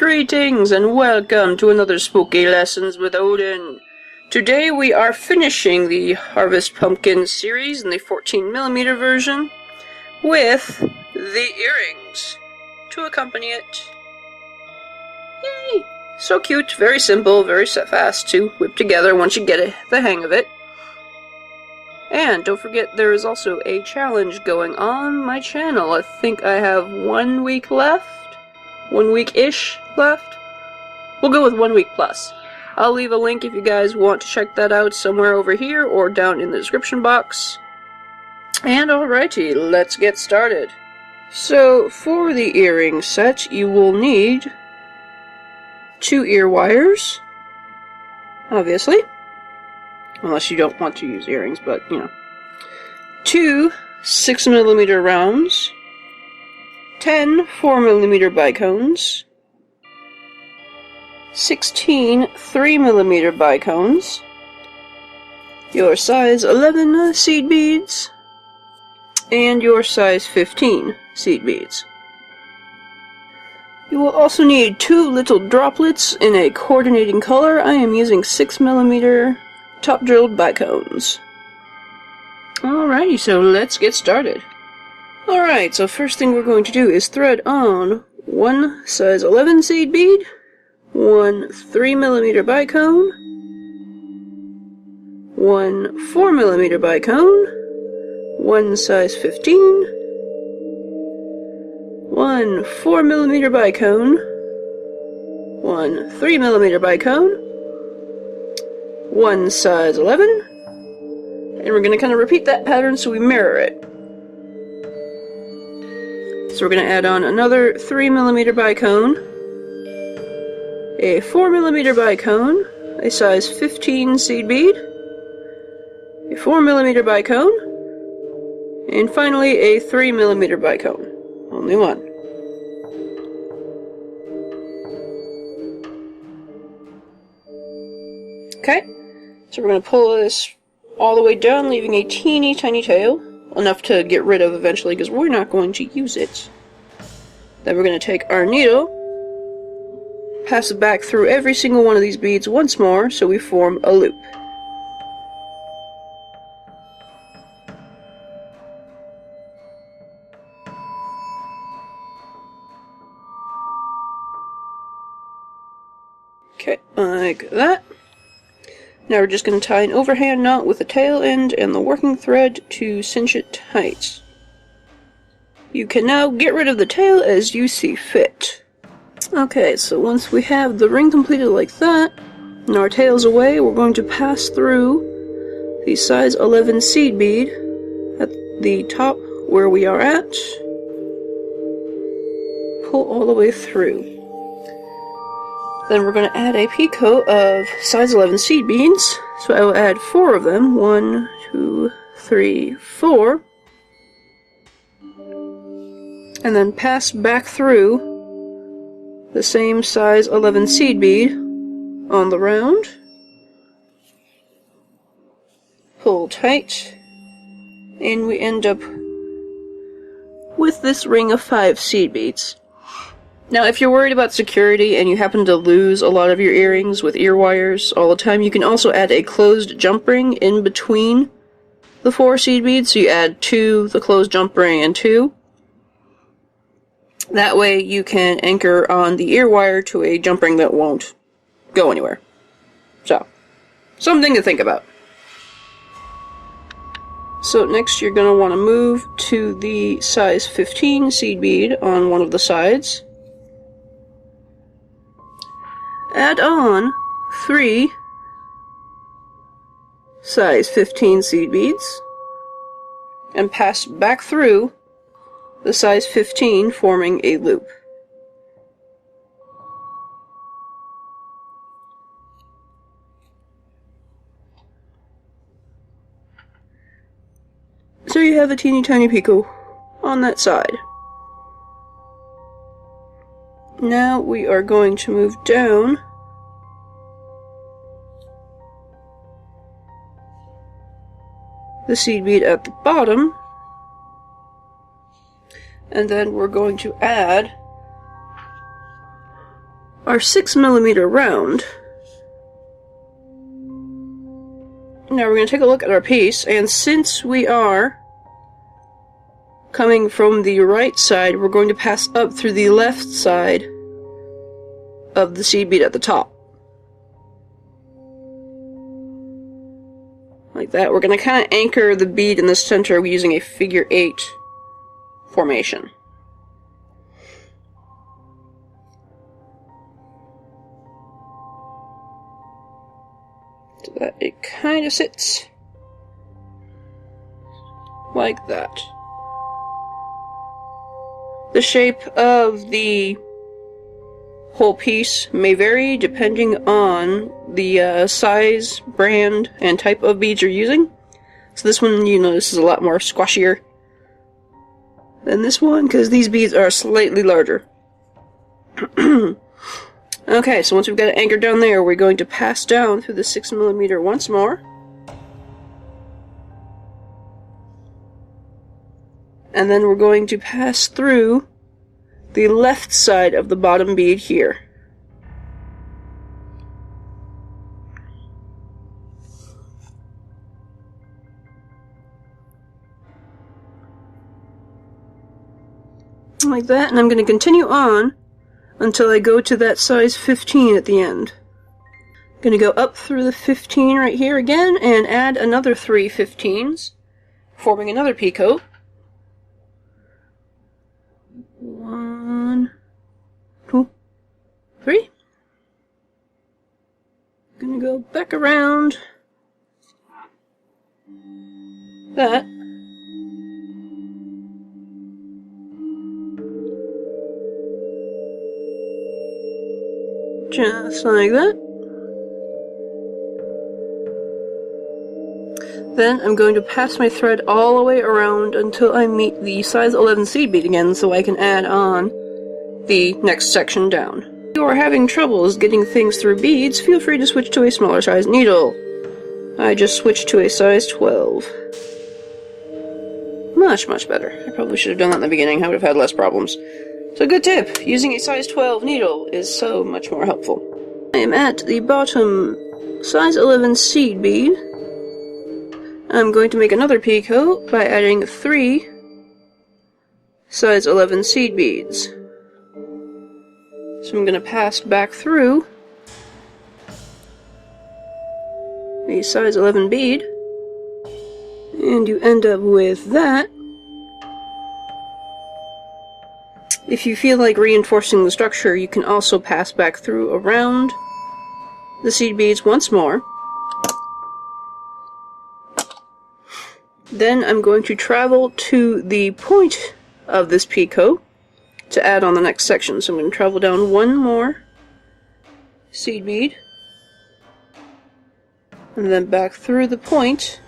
Greetings and welcome to another Spooky Lessons with Odin. Today we are finishing the Harvest Pumpkin series in the 14mm version with the earrings to accompany it. Yay! So cute, very simple, very fast to whip together once you get the hang of it. And don't forget there is also a challenge going on my channel. I think I have 1 week left. 1 week-ish left. We'll go with 1 week plus. I'll leave a link if you guys want to check that out somewhere over here or down in the description box. And alrighty, let's get started. So, for the earring set, you will need 2 ear wires, obviously. Unless you don't want to use earrings, but, you know. 2 6mm rounds, 10 4mm bicones, 16 3mm bicones, your size 11 seed beads, and your size 15 seed beads. You will also need 2 little droplets in a coordinating color. I am using 6mm Top-Drilled Bicones. Alrighty, so let's get started. Alright, so first thing we're going to do is thread on 1 size 11 seed bead, 1 3mm bicone, 1 4mm bicone, 1 size 15, 1 4mm bicone, 1 3mm bicone, 1 size 11, and we're going to kind of repeat that pattern so we mirror it. So we're going to add on another 3mm bicone, a 4mm bicone, a size 15 seed bead, a 4mm bicone, and finally a 3mm bicone. Only one. Okay. So we're going to pull this all the way down, leaving a teeny tiny tail, enough to get rid of eventually because we're not going to use it. Then we're going to take our needle, pass it back through every single one of these beads once more so we form a loop. Okay, like that. Now we're just going to tie an overhand knot with the tail end and the working thread to cinch it tight. You can now get rid of the tail as you see fit. Okay, so once we have the ring completed like that, and our tail's away, we're going to pass through the size 11 seed bead at the top where we are at. Pull all the way through. Then we're going to add a picot of size 11 seed beads. So I will add 4 of them. 1, 2, 3, 4. And then pass back through the same size 11 seed bead on the round. Pull tight. And we end up with this ring of 5 seed beads. Now, if you're worried about security and you happen to lose a lot of your earrings with ear wires all the time, you can also add a closed jump ring in between the 4 seed beads. So you add 2, the closed jump ring, and 2. That way you can anchor on the ear wire to a jump ring that won't go anywhere. So, something to think about. So next you're going to want to move to the size 15 seed bead on one of the sides. Add on 3 size 15 seed beads and pass back through the size 15, forming a loop. So you have a teeny tiny picot on that side. Now we are going to move down the seed bead at the bottom, and then we're going to add our 6mm round. Now we're going to take a look at our piece, and since we are coming from the right side, we're going to pass up through the left side of the seed bead at the top. Like that. We're going to kind of anchor the bead in the center using a figure 8 formation. So that it kind of sits like that. The shape of the whole piece may vary depending on the size, brand, and type of beads you're using. So this one, you notice, is a lot more squashier than this one, because these beads are slightly larger. Okay, so once we've got it anchored down there, we're going to pass down through the 6mm once more. And then we're going to pass through the left side of the bottom bead here. Like that, and I'm going to continue on until I go to that size 15 at the end. I'm going to go up through the 15 right here again and add another 3 15s, forming another peacoat. 1, 2, 3. I'm going to go back around that. Just like that. Then I'm going to pass my thread all the way around until I meet the size 11 seed bead again, so I can add on the next section down. If you are having troubles getting things through beads, feel free to switch to a smaller size needle. I just switched to a size 12. Much, much better. I probably should have done that in the beginning. I would have had less problems. So good tip, using a size 12 needle is so much more helpful. I am at the bottom size 11 seed bead. I'm going to make another peacoat by adding 3 size 11 seed beads. So I'm going to pass back through the size 11 bead, and you end up with that. If you feel like reinforcing the structure, you can also pass back through around the seed beads once more. Then I'm going to travel to the point of this peacoat to add on the next section. So I'm going to travel down one more seed bead, and then back through the point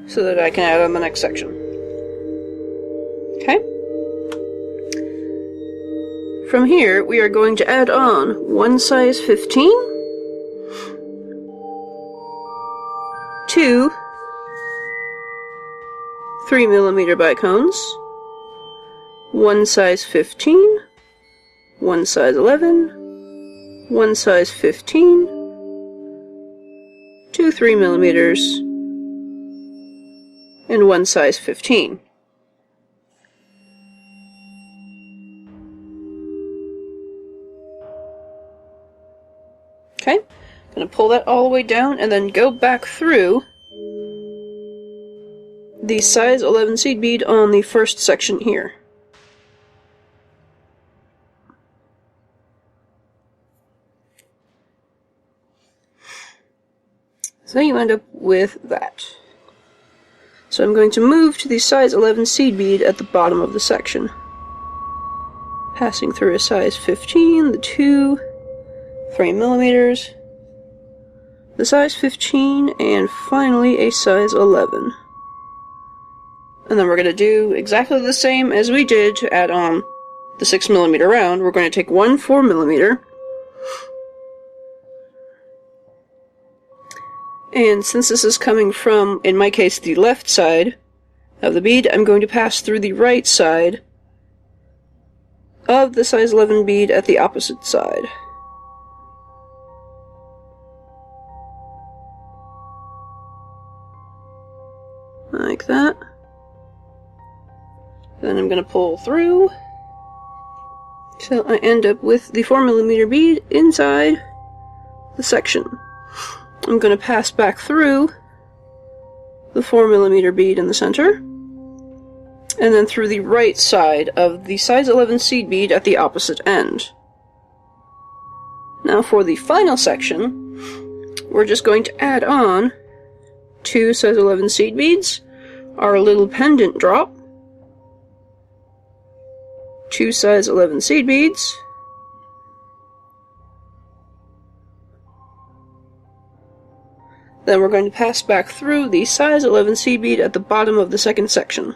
so that I can add on the next section. Okay? From here, we are going to add on one size 15, 2 3mm bicones, one size 15, one size 11, one size 15, 2 3mm, and one size 15. Okay, I'm going to pull that all the way down and then go back through the size 11 seed bead on the first section here. So you end up with that. So I'm going to move to the size 11 seed bead at the bottom of the section, passing through a size 15, the 2 3mm, the size 15, and finally a size 11. And then we're going to do exactly the same as we did to add on the 6mm round. We're going to take one 4mm, and since this is coming from, in my case, the left side of the bead, I'm going to pass through the right side of the size 11 bead at the opposite side. Like that. Then I'm going to pull through till I end up with the 4mm bead inside the section. I'm going to pass back through the 4mm bead in the center, and then through the right side of the size 11 seed bead at the opposite end. Now for the final section, we're just going to add on 2 size 11 seed beads, our little pendant drop, 2 size 11 seed beads, then we're going to pass back through the size 11 seed bead at the bottom of the second section.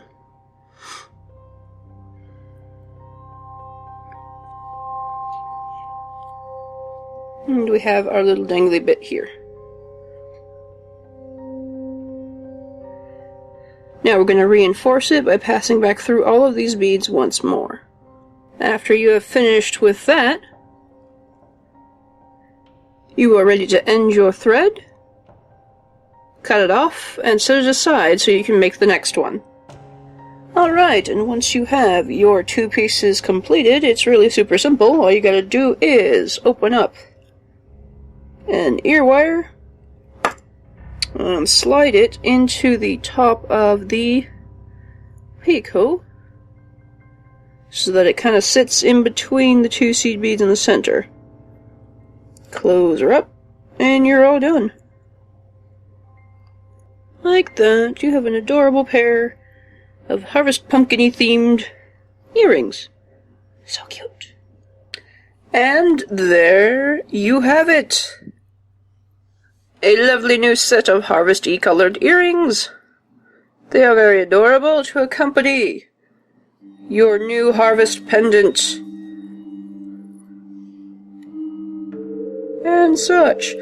And we have our little dangly bit here. Now we're going to reinforce it by passing back through all of these beads once more. After you have finished with that, you are ready to end your thread, cut it off, and set it aside so you can make the next one. Alright, and once you have your 2 pieces completed, it's really super simple. All you gotta do is open up an ear wire, slide it into the top of the picot, so that it kind of sits in between the 2 seed beads in the center. Close her up, and you're all done. Like that, you have an adorable pair of Harvest Pumpkin-y themed earrings. So cute. And there you have it. A lovely new set of Harvest-y colored earrings. They are very adorable to accompany your new harvest pendant and such.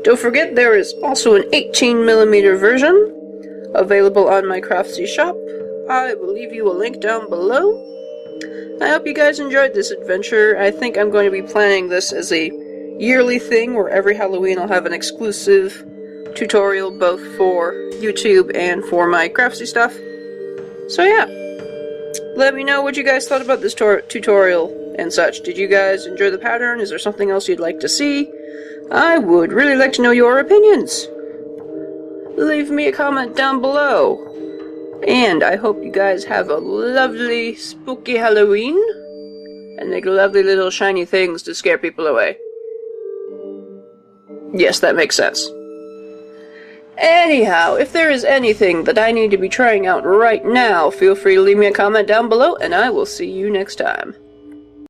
Don't forget there is also an 18mm version available on my Craftsy shop. I will leave you a link down below. I hope you guys enjoyed this adventure. I think I'm going to be planning this as a yearly thing where every Halloween I'll have an exclusive tutorial both for YouTube and for my Craftsy stuff. So yeah. Let me know what you guys thought about this tutorial and such. Did you guys enjoy the pattern? Is there something else you'd like to see? I would really like to know your opinions. Leave me a comment down below. And I hope you guys have a lovely, spooky Halloween. And make lovely little shiny things to scare people away. Yes, that makes sense. Anyhow, if there is anything that I need to be trying out right now, feel free to leave me a comment down below, and I will see you next time.